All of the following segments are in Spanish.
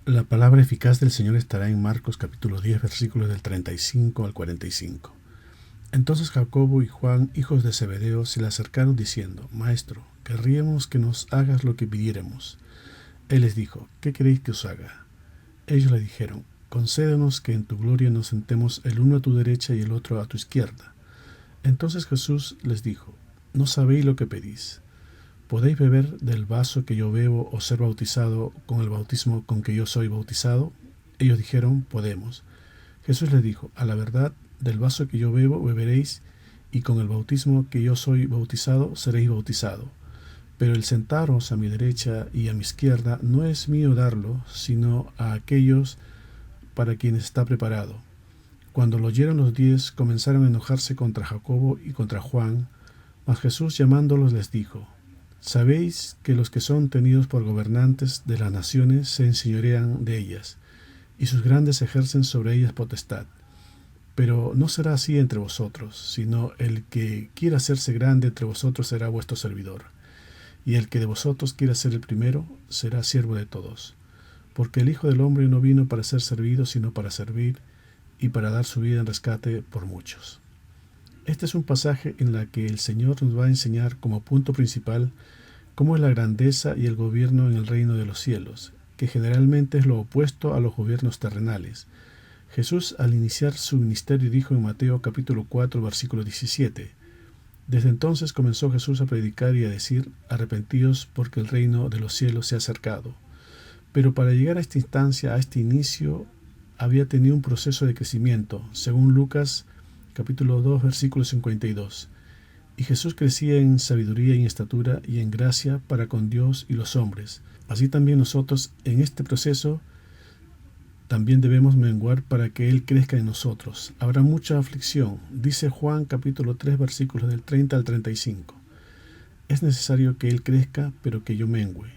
La palabra eficaz del Señor estará en Marcos capítulo 10, versículos del 35 al 45. Entonces Jacobo y Juan, hijos de Zebedeo, se le acercaron diciendo: Maestro, querríamos que nos hagas lo que pidiéremos. Él les dijo: ¿Qué queréis que os haga? Ellos le dijeron: Concédenos que en tu gloria nos sentemos el uno a tu derecha y el otro a tu izquierda. Entonces Jesús les dijo: No sabéis lo que pedís. ¿Podéis beber del vaso que yo bebo o ser bautizado con el bautismo con que yo soy bautizado? Ellos dijeron: Podemos. Jesús les dijo: A la verdad, del vaso que yo bebo beberéis, y con el bautismo que yo soy bautizado seréis bautizado. Pero el sentaros a mi derecha y a mi izquierda no es mío darlo, sino a aquellos para quienes está preparado. Cuando lo oyeron los 10, comenzaron a enojarse contra Jacobo y contra Juan, mas Jesús llamándolos les dijo: Sabéis que los que son tenidos por gobernantes de las naciones se enseñorean de ellas, y sus grandes ejercen sobre ellas potestad. Pero no será así entre vosotros, sino el que quiera hacerse grande entre vosotros será vuestro servidor, y el que de vosotros quiera ser el primero será siervo de todos. Porque el Hijo del Hombre no vino para ser servido, sino para servir, y para dar su vida en rescate por muchos. Este es un pasaje en el que el Señor nos va a enseñar como punto principal cómo es la grandeza y el gobierno en el reino de los cielos, que generalmente es lo opuesto a los gobiernos terrenales. Jesús, al iniciar su ministerio, dijo en Mateo capítulo 4, versículo 17: Desde entonces comenzó Jesús a predicar y a decir: Arrepentíos, porque el reino de los cielos se ha acercado. Pero para llegar a esta instancia, a este inicio, había tenido un proceso de crecimiento, según Lucas capítulo 2, versículo 52. Y Jesús crecía en sabiduría y en estatura y en gracia para con Dios y los hombres. Así también nosotros en este proceso también debemos menguar para que Él crezca en nosotros. Habrá mucha aflicción, dice Juan capítulo 3, versículos del 30 al 35. Es necesario que Él crezca, pero que yo mengüe.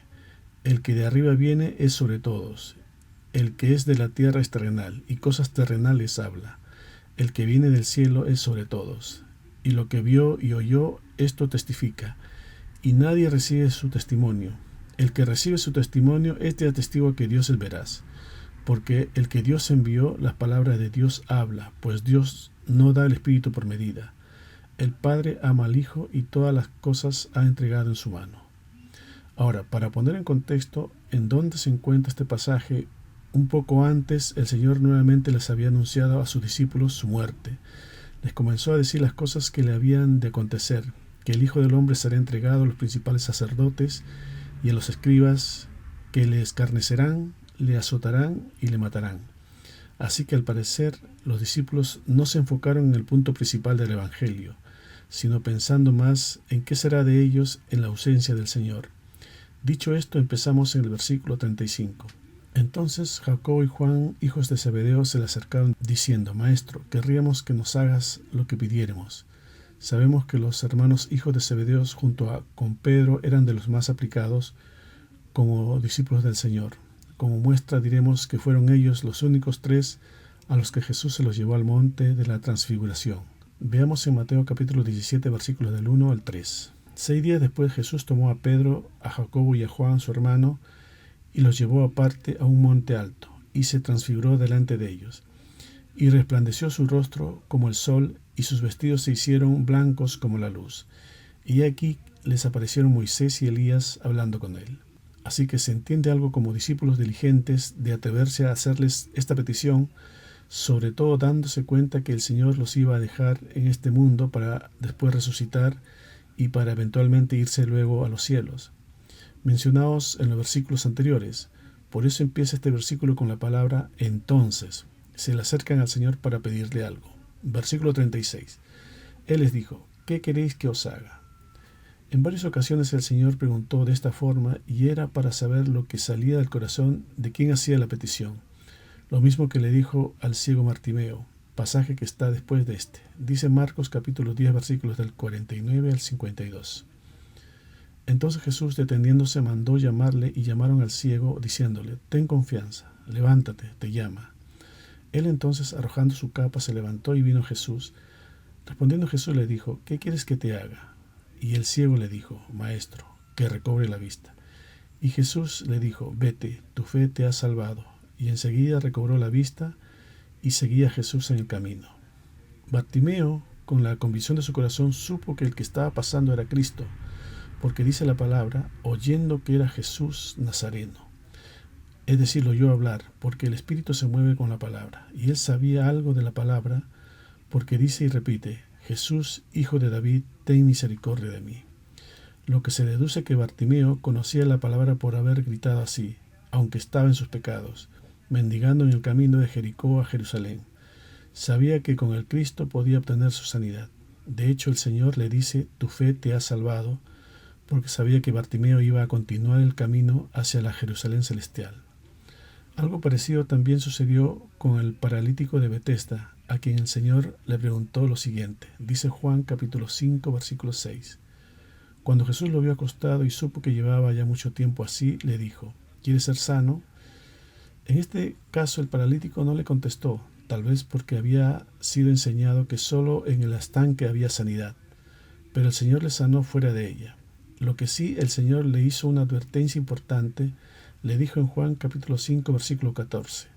El que de arriba viene es sobre todos. El que es de la tierra es terrenal, y cosas terrenales habla. El que viene del cielo es sobre todos. Y lo que vio y oyó, esto testifica. Y nadie recibe su testimonio. El que recibe su testimonio, este atestigua que Dios es veraz. Porque el que Dios envió, las palabras de Dios habla, pues Dios no da el Espíritu por medida. El Padre ama al Hijo y todas las cosas ha entregado en su mano. Ahora, para poner en contexto en dónde se encuentra este pasaje, un poco antes el Señor nuevamente les había anunciado a sus discípulos su muerte. Les comenzó a decir las cosas que le habían de acontecer, que el Hijo del Hombre será entregado a los principales sacerdotes y a los escribas, que le escarnecerán, le azotarán y le matarán. Así que al parecer los discípulos no se enfocaron en el punto principal del Evangelio, sino pensando más en qué será de ellos en la ausencia del Señor. Dicho esto, empezamos en el versículo 35. Entonces Jacobo y Juan, hijos de Zebedeo, se le acercaron diciendo: Maestro, querríamos que nos hagas lo que pidiéremos. Sabemos que los hermanos hijos de Zebedeo con Pedro eran de los más aplicados como discípulos del Señor. Como muestra diremos que fueron ellos los únicos 3 a los que Jesús se los llevó al monte de la transfiguración. Veamos en Mateo capítulo 17, versículos del 1 al 3. 6 días después Jesús tomó a Pedro, a Jacobo y a Juan su hermano, y los llevó aparte a un monte alto, y se transfiguró delante de ellos. Y resplandeció su rostro como el sol, y sus vestidos se hicieron blancos como la luz. Y aquí les aparecieron Moisés y Elías hablando con él. Así que se entiende algo como discípulos diligentes de atreverse a hacerles esta petición, sobre todo dándose cuenta que el Señor los iba a dejar en este mundo para después resucitar y para eventualmente irse luego a los cielos, mencionados en los versículos anteriores. Por eso empieza este versículo con la palabra entonces. Se le acercan al Señor para pedirle algo. Versículo 36. Él les dijo: ¿Qué queréis que os haga? En varias ocasiones el Señor preguntó de esta forma, y era para saber lo que salía del corazón de quien hacía la petición. Lo mismo que le dijo al ciego Bartimeo, pasaje que está después de este. Dice Marcos capítulo 10, versículos del 49 al 52. Entonces Jesús, deteniéndose, mandó llamarle, y llamaron al ciego, diciéndole: Ten confianza, levántate, te llama. Él entonces, arrojando su capa, se levantó y vino a Jesús. Respondiendo Jesús le dijo: ¿Qué quieres que te haga? Y el ciego le dijo: Maestro, que recobre la vista. Y Jesús le dijo: Vete, tu fe te ha salvado. y enseguida recobró la vista y seguía a Jesús en el camino. Bartimeo, con la convicción de su corazón, supo que el que estaba pasando era Cristo, porque dice la palabra, oyendo que era Jesús Nazareno. Es decir, lo oyó hablar, porque el Espíritu se mueve con la palabra, y él sabía algo de la palabra, porque dice y repite, Jesús, hijo de David, ten misericordia de mí. Lo que se deduce que Bartimeo conocía la palabra por haber gritado así, aunque estaba en sus pecados, mendigando en el camino de Jericó a Jerusalén. Sabía que con el Cristo podía obtener su sanidad. De hecho, el Señor le dice, tu fe te ha salvado, porque sabía que Bartimeo iba a continuar el camino hacia la Jerusalén celestial. Algo parecido también sucedió con el paralítico de Betesda, a quien el Señor le preguntó lo siguiente. Dice Juan capítulo 5, versículo 6. Cuando Jesús lo vio acostado y supo que llevaba ya mucho tiempo así, le dijo, ¿quieres ser sano? En este caso el paralítico no le contestó, tal vez porque había sido enseñado que solo en el estanque había sanidad, pero el Señor le sanó fuera de ella. Lo que sí, el Señor le hizo una advertencia importante, le dijo en Juan capítulo 5, versículo 14.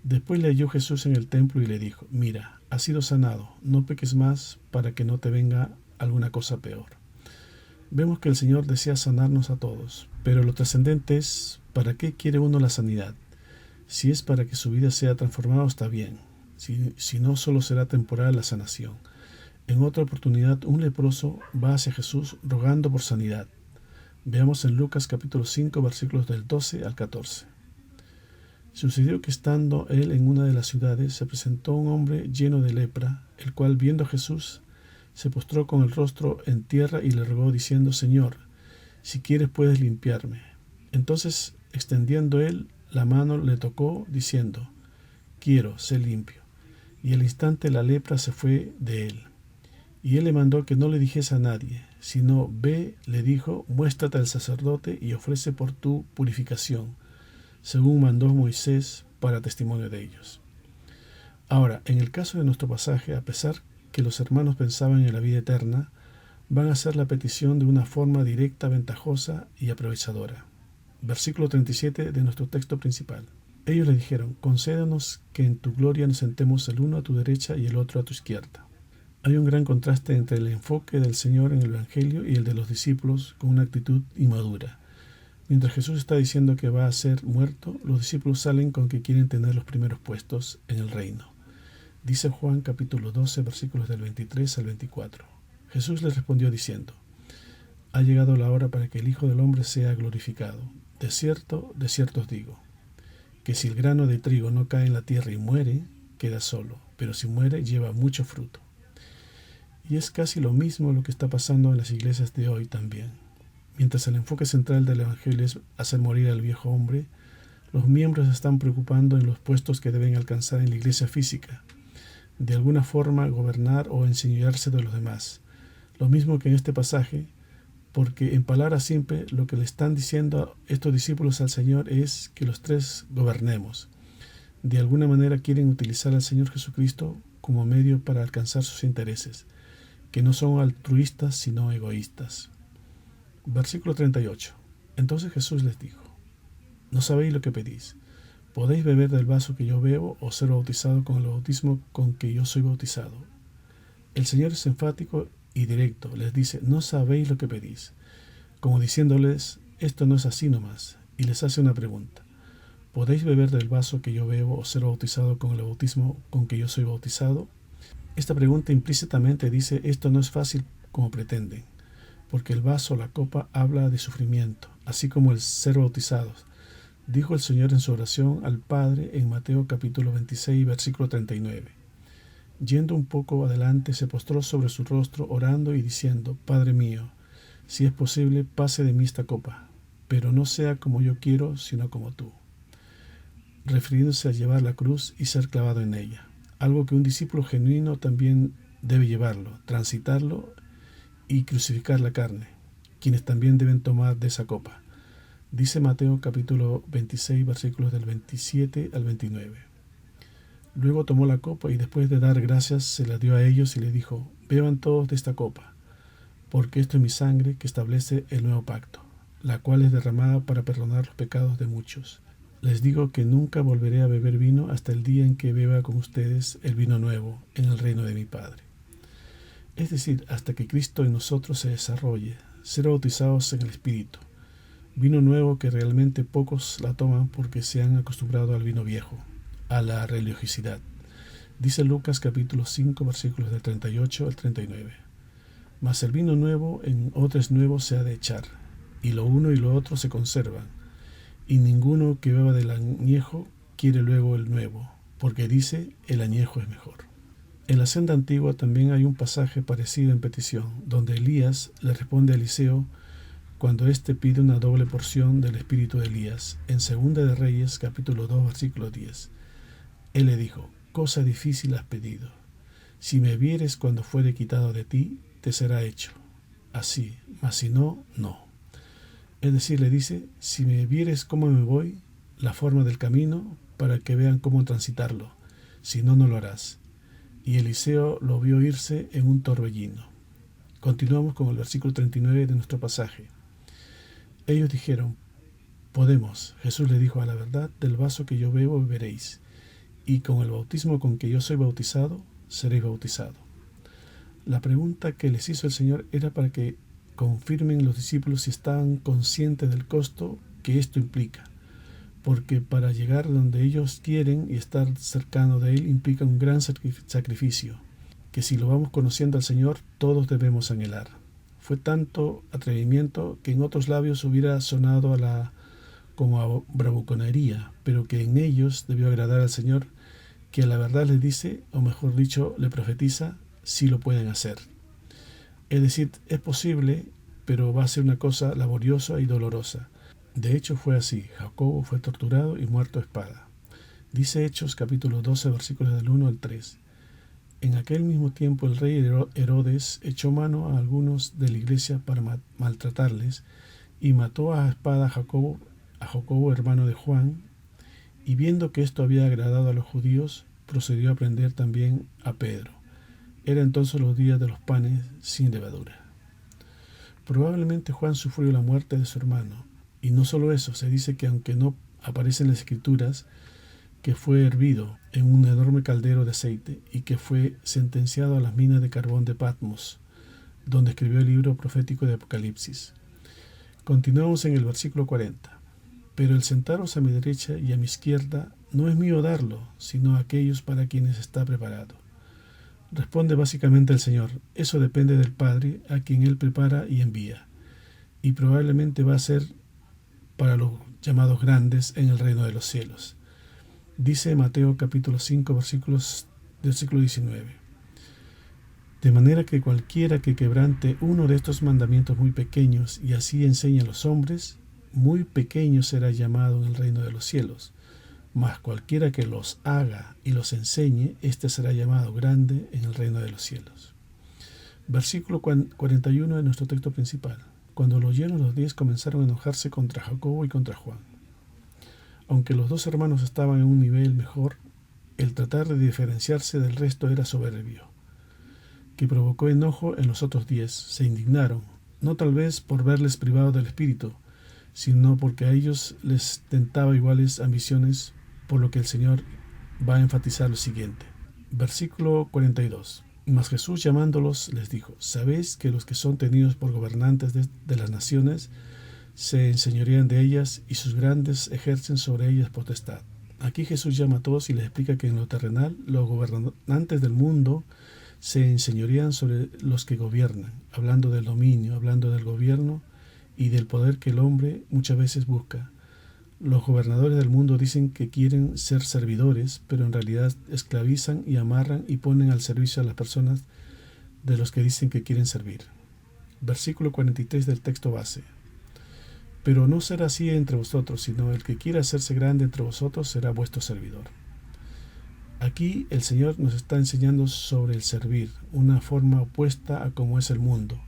Después le halló Jesús en el templo y le dijo, mira, has sido sanado, no peques más para que no te venga alguna cosa peor. Vemos que el Señor desea sanarnos a todos, pero lo trascendente es, ¿para qué quiere uno la sanidad? Si es para que su vida sea transformada, está bien. Si no, solo será temporal la sanación. En otra oportunidad, un leproso va hacia Jesús rogando por sanidad. Veamos en Lucas capítulo 5, versículos del 12 al 14. Sucedió que estando él en una de las ciudades, se presentó un hombre lleno de lepra, el cual, viendo a Jesús, se postró con el rostro en tierra y le rogó diciendo, Señor, si quieres puedes limpiarme. Entonces, extendiendo él la mano, le tocó, diciendo, quiero, sé limpio. Y al instante la lepra se fue de él. Y él le mandó que no le dijese a nadie, sino, ve, le dijo, muéstrate al sacerdote y ofrece por tu purificación, según mandó Moisés para testimonio de ellos. Ahora, en el caso de nuestro pasaje, a pesar que los hermanos pensaban en la vida eterna, van a hacer la petición de una forma directa, ventajosa y aprovechadora. Versículo 37 de nuestro texto principal. Ellos le dijeron, concédanos que en tu gloria nos sentemos el uno a tu derecha y el otro a tu izquierda. Hay un gran contraste entre el enfoque del Señor en el Evangelio y el de los discípulos con una actitud inmadura. Mientras Jesús está diciendo que va a ser muerto, los discípulos salen con que quieren tener los primeros puestos en el reino. Dice Juan capítulo 12, versículos del 23 al 24. Jesús les respondió diciendo, ha llegado la hora para que el Hijo del Hombre sea glorificado. De cierto os digo, que si el grano de trigo no cae en la tierra y muere, queda solo, pero si muere lleva mucho fruto. Y es casi lo mismo lo que está pasando en las iglesias de hoy también. Mientras el enfoque central del Evangelio es hacer morir al viejo hombre, los miembros se están preocupando en los puestos que deben alcanzar en la iglesia física, de alguna forma gobernar o enseñarse de los demás. Lo mismo que en este pasaje, porque en palabras simples lo que le están diciendo estos discípulos al Señor es que los tres gobernemos. De alguna manera quieren utilizar al Señor Jesucristo como medio para alcanzar sus intereses, que no son altruistas sino egoístas. Versículo 38. Entonces Jesús les dijo, no sabéis lo que pedís. ¿Podéis beber del vaso que yo bebo o ser bautizado con el bautismo con que yo soy bautizado? El Señor es enfático y directo. Les dice, no sabéis lo que pedís. Como diciéndoles, esto no es así nomás. Y les hace una pregunta. ¿Podéis beber del vaso que yo bebo o ser bautizado con el bautismo con que yo soy bautizado? Esta pregunta implícitamente dice, esto no es fácil como pretenden, porque el vaso o la copa habla de sufrimiento, así como el ser bautizados. Dijo el Señor en su oración al Padre en Mateo capítulo 26, versículo 39. Yendo un poco adelante, se postró sobre su rostro, orando y diciendo, Padre mío, si es posible, pase de mí esta copa, pero no sea como yo quiero, sino como tú. Refiriéndose a llevar la cruz y ser clavado en ella, algo que un discípulo genuino también debe llevarlo, transitarlo y crucificar la carne, quienes también deben tomar de esa copa. Dice Mateo capítulo 26, versículos del 27 al 29. Luego tomó la copa y después de dar gracias se la dio a ellos y le dijo, beban todos de esta copa, porque esto es mi sangre que establece el nuevo pacto, la cual es derramada para perdonar los pecados de muchos. les digo que nunca volveré a beber vino hasta el día en que beba con ustedes el vino nuevo en el reino de mi Padre. Es decir, hasta que Cristo en nosotros se desarrolle, ser bautizados en el Espíritu. Vino nuevo que realmente pocos la toman porque se han acostumbrado al vino viejo, a la religiosidad. Dice Lucas capítulo 5 versículos del 38 al 39. Mas el vino nuevo en odres nuevos se ha de echar, y lo uno y lo otro se conservan, y ninguno que beba del añejo quiere luego el nuevo, porque dice, el añejo es mejor. En la senda antigua también hay un pasaje parecido en petición, donde Elías le responde a Eliseo cuando éste pide una doble porción del espíritu de Elías, en 2 de Reyes capítulo 2 versículo 10. Él le dijo, cosa difícil has pedido. Si me vieres cuando fuere quitado de ti, te será hecho. Así, mas si no, no. Es decir, le dice, si me vieres cómo me voy, la forma del camino, para que vean cómo transitarlo. Si no, no lo harás. Y Eliseo lo vio irse en un torbellino. Continuamos con el versículo 39 de nuestro pasaje. Ellos dijeron, podemos. Jesús le dijo, a la verdad, del vaso que yo bebo beberéis, y con el bautismo con que yo soy bautizado, seréis bautizados. La pregunta que les hizo el Señor era para que confirmen los discípulos si estaban conscientes del costo que esto implica, porque para llegar donde ellos quieren y estar cercano de Él implica un gran sacrificio, que si lo vamos conociendo al Señor, todos debemos anhelar. Fue tanto atrevimiento que en otros labios hubiera sonado como a bravuconería, pero que en ellos debió agradar al Señor, que a la verdad les dice, o mejor dicho, le profetiza, si lo pueden hacer. Es decir, es posible, pero va a ser una cosa laboriosa y dolorosa. De hecho fue así, Jacobo fue torturado y muerto a espada. Dice Hechos capítulo 12 versículos del 1 al 3. En aquel mismo tiempo el rey Herodes echó mano a algunos de la iglesia para maltratarles y mató a espada a Jacobo hermano de Juan, y viendo que esto había agradado a los judíos, procedió a prender también a Pedro. Era entonces los días de los panes sin levadura. Probablemente Juan sufrió la muerte de su hermano, y no solo eso, se dice que aunque no aparece en las escrituras, que fue hervido en un enorme caldero de aceite y que fue sentenciado a las minas de carbón de Patmos, donde escribió el libro profético de Apocalipsis. Continuamos en el versículo 40. Pero el sentaros a mi derecha y a mi izquierda no es mío darlo, sino a aquellos para quienes está preparado. Responde básicamente el Señor, eso depende del Padre a quien Él prepara y envía, y probablemente va a ser para los llamados grandes en el reino de los cielos. Dice Mateo capítulo 5 versículos del versículo 19. De manera que cualquiera que quebrante uno de estos mandamientos muy pequeños y así enseñe a los hombres, muy pequeño será llamado en el reino de los cielos. Mas cualquiera que los haga y los enseñe, éste será llamado grande en el reino de los cielos. Versículo 41 de nuestro texto principal. Cuando lo oyeron los 10 comenzaron a enojarse contra Jacobo y contra Juan. Aunque los dos hermanos estaban en un nivel mejor, el tratar de diferenciarse del resto era soberbio, que provocó enojo en los otros 10. Se indignaron, no tal vez por verles privados del espíritu, sino porque a ellos les tentaba iguales ambiciones, por lo que el Señor va a enfatizar lo siguiente. Versículo 42. Mas Jesús llamándolos les dijo, ¿sabéis que los que son tenidos por gobernantes de las naciones se enseñorean de ellas y sus grandes ejercen sobre ellas potestad? Aquí Jesús llama a todos y les explica que en lo terrenal los gobernantes del mundo se enseñorean sobre los que gobiernan, hablando del dominio, hablando del gobierno y del poder que el hombre muchas veces busca. Los gobernadores del mundo dicen que quieren ser servidores, pero en realidad esclavizan y amarran y ponen al servicio a las personas de los que dicen que quieren servir. Versículo 43 del texto base. Pero no será así entre vosotros, sino el que quiera hacerse grande entre vosotros será vuestro servidor. Aquí el Señor nos está enseñando sobre el servir, una forma opuesta a cómo es el mundo.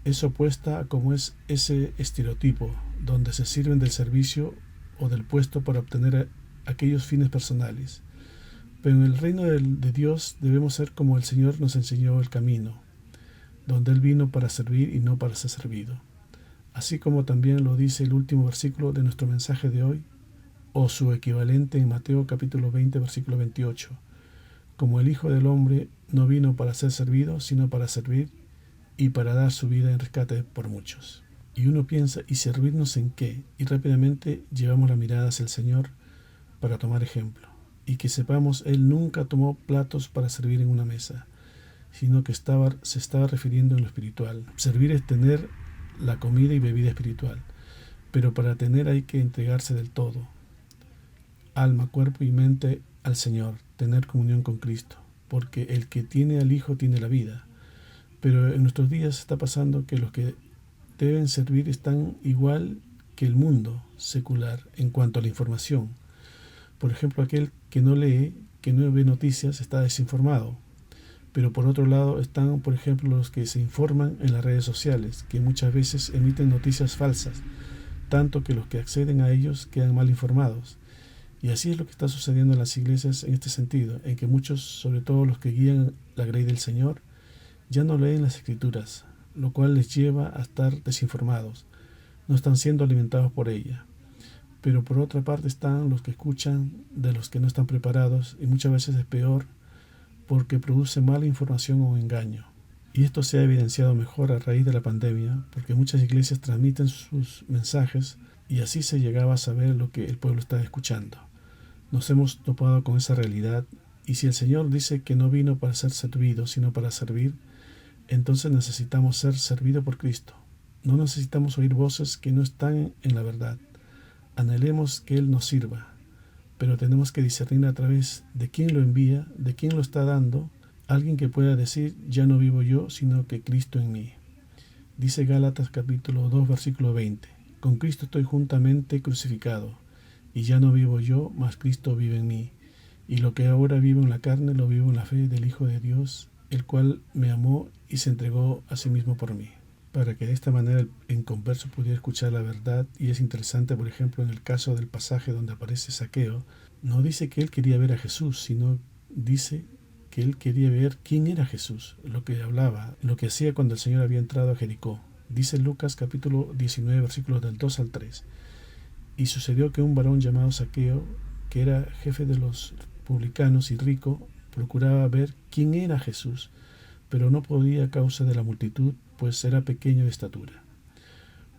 Es opuesta a cómo es ese estereotipo, donde se sirven del servicio o del puesto para obtener aquellos fines personales. Pero en el reino de Dios debemos ser como el Señor nos enseñó el camino, donde Él vino para servir y no para ser servido. Así como también lo dice el último versículo de nuestro mensaje de hoy, o su equivalente en Mateo capítulo 20, versículo 28. Como el Hijo del Hombre no vino para ser servido, sino para servir y para dar su vida en rescate por muchos. Y uno piensa, ¿y servirnos en qué? Y rápidamente llevamos la mirada hacia el Señor para tomar ejemplo. Y que sepamos, Él nunca tomó platos para servir en una mesa, sino que se estaba refiriendo en lo espiritual. Servir es tener la comida y bebida espiritual, pero para tener hay que entregarse del todo, alma, cuerpo y mente al Señor, tener comunión con Cristo, porque el que tiene al Hijo tiene la vida. Pero en nuestros días está pasando que los que deben servir están igual que el mundo secular en cuanto a la información. Por ejemplo, aquel que no lee, que no ve noticias, está desinformado. Pero por otro lado están, por ejemplo, los que se informan en las redes sociales, que muchas veces emiten noticias falsas, tanto que los que acceden a ellos quedan mal informados. Y así es lo que está sucediendo en las iglesias en este sentido, en que muchos, sobre todo los que guían la grey del Señor, ya no leen las Escrituras, lo cual les lleva a estar desinformados. No están siendo alimentados por ella. Pero por otra parte están los que escuchan de los que no están preparados, y muchas veces es peor porque produce mala información o engaño. Y esto se ha evidenciado mejor a raíz de la pandemia, porque muchas iglesias transmiten sus mensajes y así se llegaba a saber lo que el pueblo está escuchando. Nos hemos topado con esa realidad, y si el Señor dice que no vino para ser servido, sino para servir, entonces necesitamos ser servidos por Cristo. No necesitamos oír voces que no están en la verdad. Anhelemos que Él nos sirva, pero tenemos que discernir a través de quién lo envía, de quién lo está dando, alguien que pueda decir, ya no vivo yo, sino que Cristo en mí. Dice Gálatas capítulo 2, versículo 20, con Cristo estoy juntamente crucificado, y ya no vivo yo, mas Cristo vive en mí. Y lo que ahora vivo en la carne, lo vivo en la fe del Hijo de Dios, el cual me amó y se entregó a sí mismo por mí, para que de esta manera el inconverso pudiera escuchar la verdad. Y es interesante, por ejemplo, en el caso del pasaje donde aparece Zaqueo, no dice que él quería ver a Jesús, sino dice que él quería ver quién era Jesús, lo que hablaba, lo que hacía cuando el Señor había entrado a Jericó. Dice Lucas capítulo 19, versículos del 2 al 3. Y sucedió que un varón llamado Zaqueo, que era jefe de los publicanos y rico, procuraba ver quién era Jesús, pero no podía a causa de la multitud, pues era pequeño de estatura.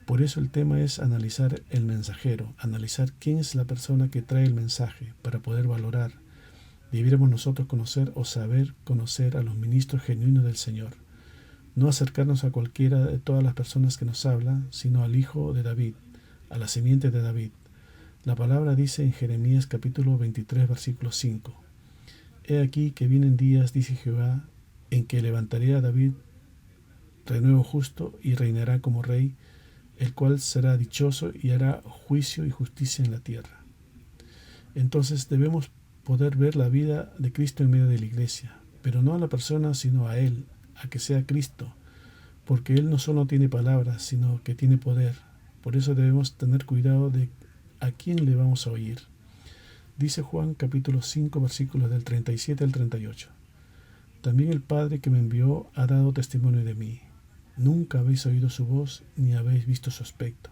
Por eso el tema es analizar el mensajero, analizar quién es la persona que trae el mensaje, para poder valorar. Debiéramos nosotros conocer o saber conocer a los ministros genuinos del Señor. No acercarnos a cualquiera de todas las personas que nos hablan, sino al Hijo de David, a la simiente de David. La palabra dice en Jeremías capítulo 23, versículo 5. He aquí que vienen días, dice Jehová, en que levantaré a David renuevo justo y reinará como rey, el cual será dichoso y hará juicio y justicia en la tierra. Entonces debemos poder ver la vida de Cristo en medio de la iglesia, pero no a la persona, sino a Él, a que sea Cristo, porque Él no solo tiene palabras, sino que tiene poder. Por eso debemos tener cuidado de a quién le vamos a oír. Dice Juan capítulo 5, versículos del 37 al 38. También el Padre que me envió ha dado testimonio de mí. Nunca habéis oído su voz, ni habéis visto su aspecto,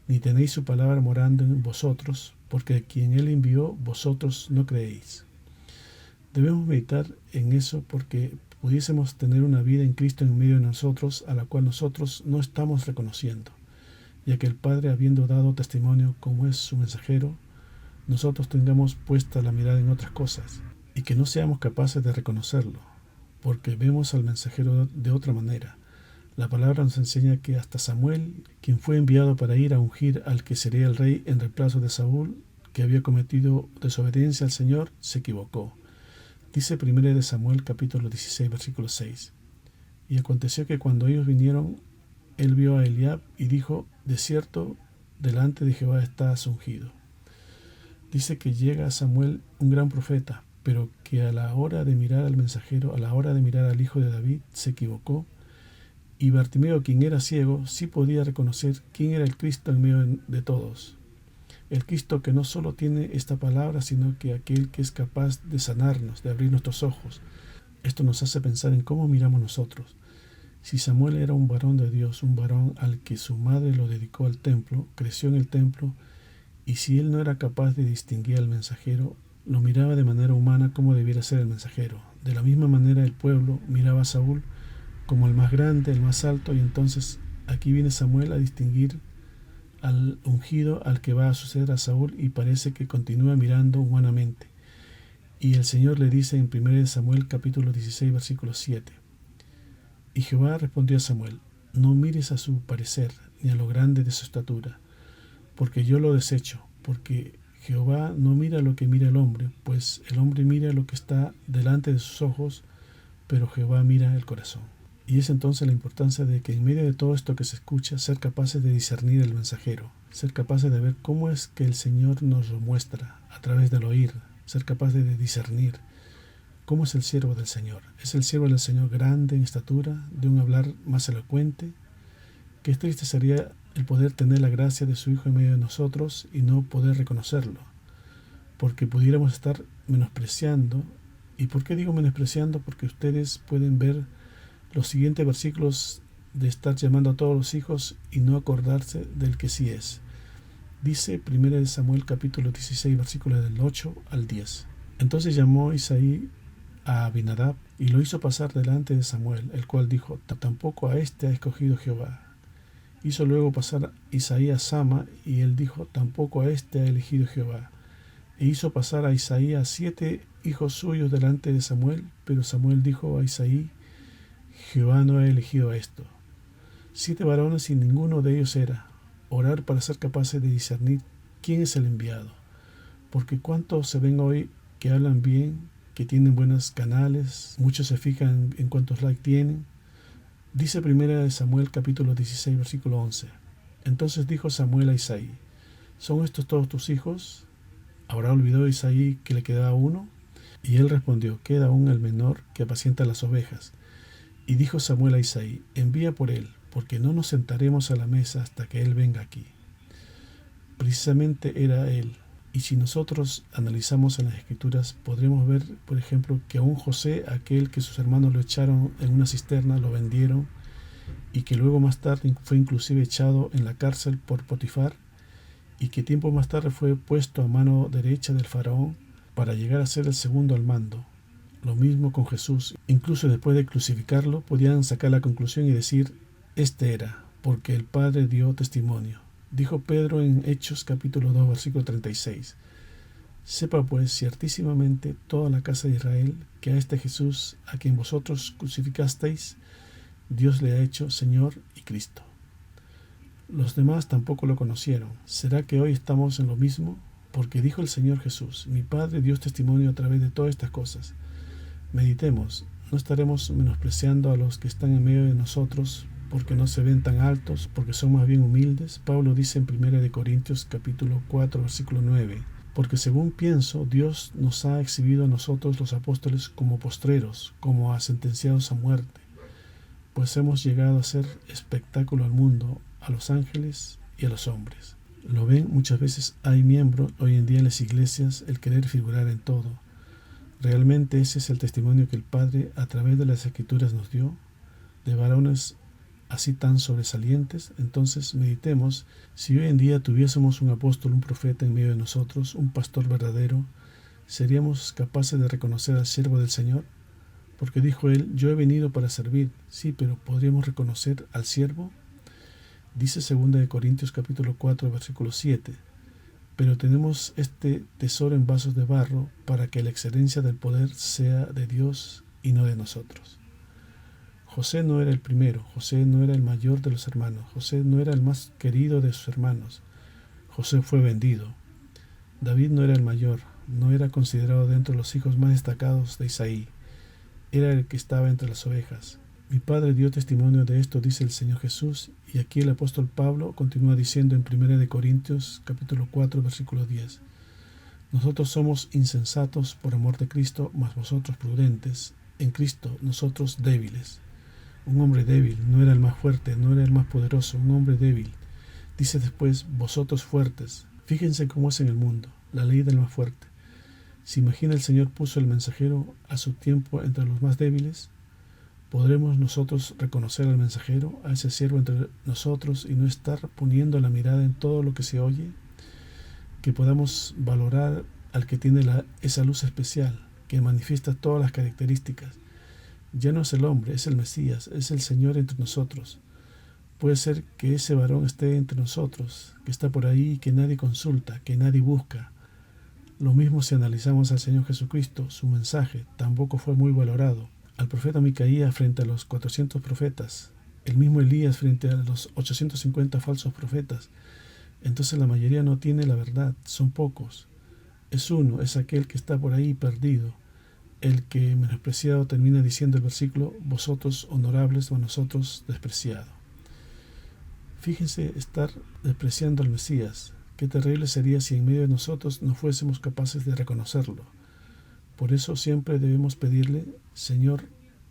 ni tenéis su palabra morando en vosotros, porque a quien Él envió vosotros no creéis. Debemos meditar en eso, porque pudiésemos tener una vida en Cristo en medio de nosotros, a la cual nosotros no estamos reconociendo, ya que el Padre, habiendo dado testimonio como es su mensajero, nosotros tengamos puesta la mirada en otras cosas, y que no seamos capaces de reconocerlo, porque vemos al mensajero de otra manera. La palabra nos enseña que hasta Samuel, quien fue enviado para ir a ungir al que sería el rey en reemplazo de Saúl, que había cometido desobediencia al Señor, se equivocó. Dice 1 de Samuel capítulo 16, versículo 6. Y aconteció que cuando ellos vinieron, él vio a Eliab y dijo, de cierto, delante de Jehová estás ungido. Dice que llega a Samuel un gran profeta, pero que a la hora de mirar al mensajero, a la hora de mirar al hijo de David, se equivocó. Y Bartimeo, quien era ciego, sí podía reconocer quién era el Cristo en medio de todos. El Cristo que no solo tiene esta palabra, sino que aquel que es capaz de sanarnos, de abrir nuestros ojos. Esto nos hace pensar en cómo miramos nosotros. Si Samuel era un varón de Dios, un varón al que su madre lo dedicó al templo, creció en el templo Y si él no era capaz de distinguir al mensajero, lo miraba de manera humana como debiera ser el mensajero. De la misma manera el pueblo miraba a Saúl como el más grande, el más alto, y entonces aquí viene Samuel a distinguir al ungido al que va a suceder a Saúl, y parece que continúa mirando humanamente. Y el Señor le dice en 1 Samuel capítulo 16 versículo 7: Y Jehová respondió a Samuel: no mires a su parecer, ni a lo grande de su estatura, porque yo lo desecho, porque Jehová no mira lo que mira el hombre, pues el hombre mira lo que está delante de sus ojos, pero Jehová mira el corazón. Y es entonces la importancia de que en medio de todo esto que se escucha, ser capaces de discernir el mensajero, ser capaces de ver cómo es que el Señor nos lo muestra a través del oír, ser capaces de discernir cómo es el siervo del Señor. Es el siervo del Señor grande en estatura, de un hablar más elocuente. Qué triste sería el poder tener la gracia de su Hijo en medio de nosotros y no poder reconocerlo, porque pudiéramos estar menospreciando. ¿Y por qué digo menospreciando? Porque ustedes pueden ver los siguientes versículos de estar llamando a todos los hijos y no acordarse del que sí es. Dice 1 Samuel capítulo 16 versículos del 8 al 10. Entonces llamó Isaí a Abinadab y lo hizo pasar delante de Samuel, el cual dijo: tampoco a este ha escogido Jehová. Hizo luego pasar Isaí a Sama, y él dijo: tampoco a este ha elegido Jehová. E hizo pasar a Isaí a 7 hijos suyos delante de Samuel, pero Samuel dijo a Isaí: Jehová no ha elegido a esto. 7 varones y ninguno de ellos era. Orar para ser capaces de discernir quién es el enviado. Porque cuántos se ven hoy que hablan bien, que tienen buenos canales, muchos se fijan en cuántos likes tienen. Dice 1 Samuel capítulo 16 versículo 11. Entonces dijo Samuel a Isaí: ¿son estos todos tus hijos? ¿Habrá olvidado Isaí que le quedaba uno? Y él respondió: queda aún el menor que apacienta las ovejas. Y dijo Samuel a Isaí: envía por él, porque no nos sentaremos a la mesa hasta que él venga aquí. Precisamente era él. Y si nosotros analizamos en las Escrituras, podremos ver, por ejemplo, que aún José, aquel que sus hermanos lo echaron en una cisterna, lo vendieron, y que luego más tarde fue inclusive echado en la cárcel por Potifar, y que tiempo más tarde fue puesto a mano derecha del faraón para llegar a ser el segundo al mando. Lo mismo con Jesús. Incluso después de crucificarlo, podían sacar la conclusión y decir: este era, porque el Padre dio testimonio. Dijo Pedro en Hechos capítulo 2 versículo 36: sepa pues ciertísimamente toda la casa de Israel que a este Jesús, a quien vosotros crucificasteis, Dios le ha hecho Señor y Cristo. Los demás tampoco lo conocieron. ¿Será que hoy estamos en lo mismo? Porque dijo el Señor Jesús: mi Padre dio testimonio a través de todas estas cosas. Meditemos, no estaremos menospreciando a los que están en medio de nosotros porque no se ven tan altos, porque son más bien humildes. Pablo dice en 1 Corintios capítulo 4 versículo 9: porque según pienso, Dios nos ha exhibido a nosotros los apóstoles como postreros, como a sentenciados a muerte, pues hemos llegado a ser espectáculo al mundo, a los ángeles y a los hombres. Lo ven, muchas veces hay miembros hoy en día en las iglesias el querer figurar en todo. Realmente ese es el testimonio que el Padre a través de las Escrituras nos dio, de varones así tan sobresalientes. Entonces meditemos, si hoy en día tuviésemos un apóstol, un profeta en medio de nosotros, un pastor verdadero, ¿seríamos capaces de reconocer al siervo del Señor? Porque dijo él: yo he venido para servir. Sí, pero ¿podríamos reconocer al siervo? Dice 2 Corintios capítulo 4 versículo 7: pero tenemos este tesoro en vasos de barro, para que la excelencia del poder sea de Dios y no de nosotros. José no era el primero, José no era el mayor de los hermanos, José no era el más querido de sus hermanos. José fue vendido. David no era el mayor, no era considerado dentro de los hijos más destacados de Isaí, era el que estaba entre las ovejas. Mi Padre dio testimonio de esto, dice el Señor Jesús, y aquí el apóstol Pablo continúa diciendo en 1 Corintios capítulo 4 versículo 10: nosotros somos insensatos por amor de Cristo, mas vosotros prudentes; en Cristo nosotros débiles. Un hombre débil no era el más fuerte, no era el más poderoso, un hombre débil. Dice después: vosotros fuertes. Fíjense cómo es en el mundo, la ley del más fuerte. ¿Se imagina el Señor puso el mensajero a su tiempo entre los más débiles? ¿Podremos nosotros reconocer al mensajero, a ese siervo entre nosotros, y no estar poniendo la mirada en todo lo que se oye? que podamos valorar al que tiene esa luz especial, que manifiesta todas las características. Ya no es el hombre, es el Mesías, es el Señor entre nosotros. Puede ser que ese varón esté entre nosotros, que está por ahí, que nadie consulta, que nadie busca. Lo mismo si analizamos al Señor Jesucristo, su mensaje tampoco fue muy valorado. Al profeta Micaías frente a los 400 profetas, el mismo Elías frente a los 850 falsos profetas. Entonces la mayoría no tiene la verdad, son pocos. Es uno, es aquel que está por ahí perdido, el que menospreciado termina diciendo el versículo, vosotros honorables o nosotros despreciado. Fíjense estar despreciando al Mesías. Qué terrible sería si en medio de nosotros no fuésemos capaces de reconocerlo. Por eso siempre debemos pedirle, Señor,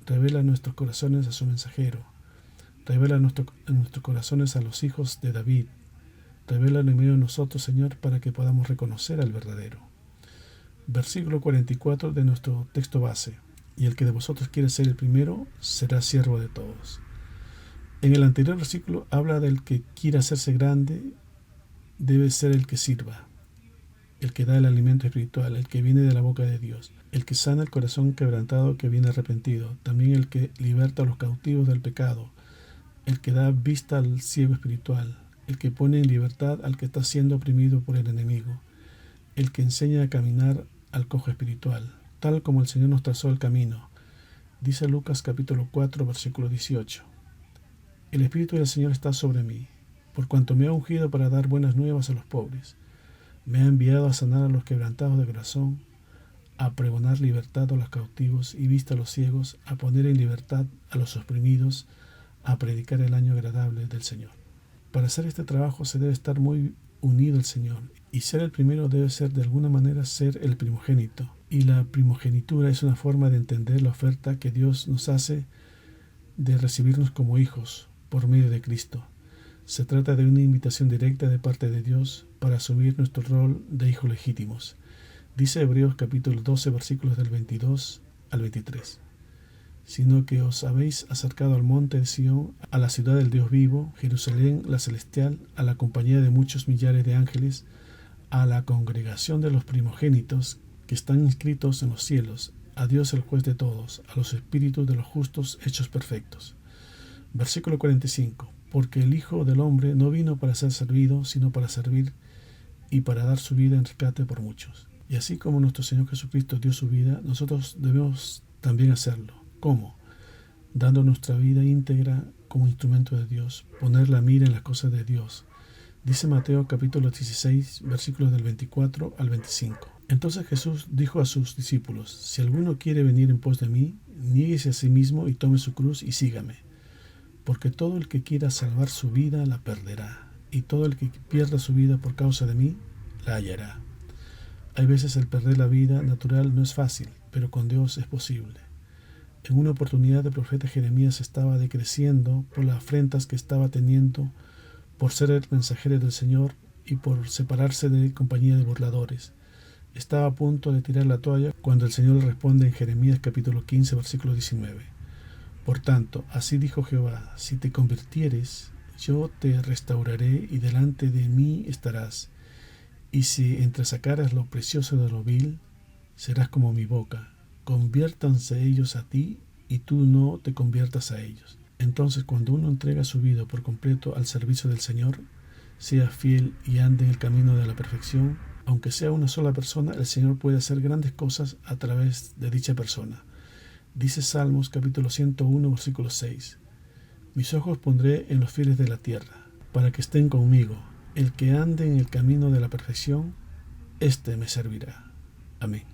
revela nuestros corazones a su mensajero, revela nuestros corazones a los hijos de David, revela en medio de nosotros, Señor, para que podamos reconocer al verdadero. Versículo 44 de nuestro texto base. Y el que de vosotros quiere ser el primero, será siervo de todos. En el anterior versículo habla del que quiera hacerse grande, debe ser el que sirva, el que da el alimento espiritual, el que viene de la boca de Dios, el que sana el corazón quebrantado que viene arrepentido, también el que liberta a los cautivos del pecado, el que da vista al ciego espiritual, el que pone en libertad al que está siendo oprimido por el enemigo, el que enseña a caminar al cojo espiritual, tal como el Señor nos trazó el camino. Dice Lucas capítulo 4, versículo 18. El Espíritu del Señor está sobre mí, por cuanto me ha ungido para dar buenas nuevas a los pobres. Me ha enviado a sanar a los quebrantados de corazón, a pregonar libertad a los cautivos y vista a los ciegos, a poner en libertad a los oprimidos, a predicar el año agradable del Señor. Para hacer este trabajo se debe estar muy unido al Señor, y ser el primero debe ser de alguna manera ser el primogénito. Y la primogenitura es una forma de entender la oferta que Dios nos hace de recibirnos como hijos por medio de Cristo. Se trata de una invitación directa de parte de Dios para asumir nuestro rol de hijos legítimos. Dice Hebreos capítulo 12 versículos del 22 al 23. Sino que os habéis acercado al monte de Sión, a la ciudad del Dios vivo, Jerusalén la celestial, a la compañía de muchos millares de ángeles, a la congregación de los primogénitos que están inscritos en los cielos, a Dios el juez de todos, a los espíritus de los justos hechos perfectos. Versículo 45. Porque el Hijo del Hombre no vino para ser servido, sino para servir y para dar su vida en rescate por muchos. Y así como nuestro Señor Jesucristo dio su vida, nosotros debemos también hacerlo. ¿Cómo? Dando nuestra vida íntegra como instrumento de Dios, poner la mira en las cosas de Dios. Dice Mateo capítulo 16, versículos del 24 al 25. Entonces Jesús dijo a sus discípulos, si alguno quiere venir en pos de mí, niéguese a sí mismo y tome su cruz y sígame. Porque todo el que quiera salvar su vida la perderá, y todo el que pierda su vida por causa de mí la hallará. Hay veces el perder la vida natural no es fácil, pero con Dios es posible. En una oportunidad el profeta Jeremías estaba decreciendo por las afrentas que estaba teniendo por ser el mensajero del Señor y por separarse de compañía de burladores. Estaba a punto de tirar la toalla cuando el Señor le responde en Jeremías capítulo 15 versículo 19. Por tanto, así dijo Jehová, si te convirtieres, yo te restauraré y delante de mí estarás. Y si entresacaras lo precioso de lo vil, serás como mi boca. Conviértanse ellos a ti y tú no te conviertas a ellos. Entonces, cuando uno entrega su vida por completo al servicio del Señor, sea fiel y ande en el camino de la perfección, aunque sea una sola persona, el Señor puede hacer grandes cosas a través de dicha persona. Dice Salmos capítulo 101 versículo 6. Mis ojos pondré en los fieles de la tierra, para que estén conmigo. El que ande en el camino de la perfección, éste me servirá. Amén.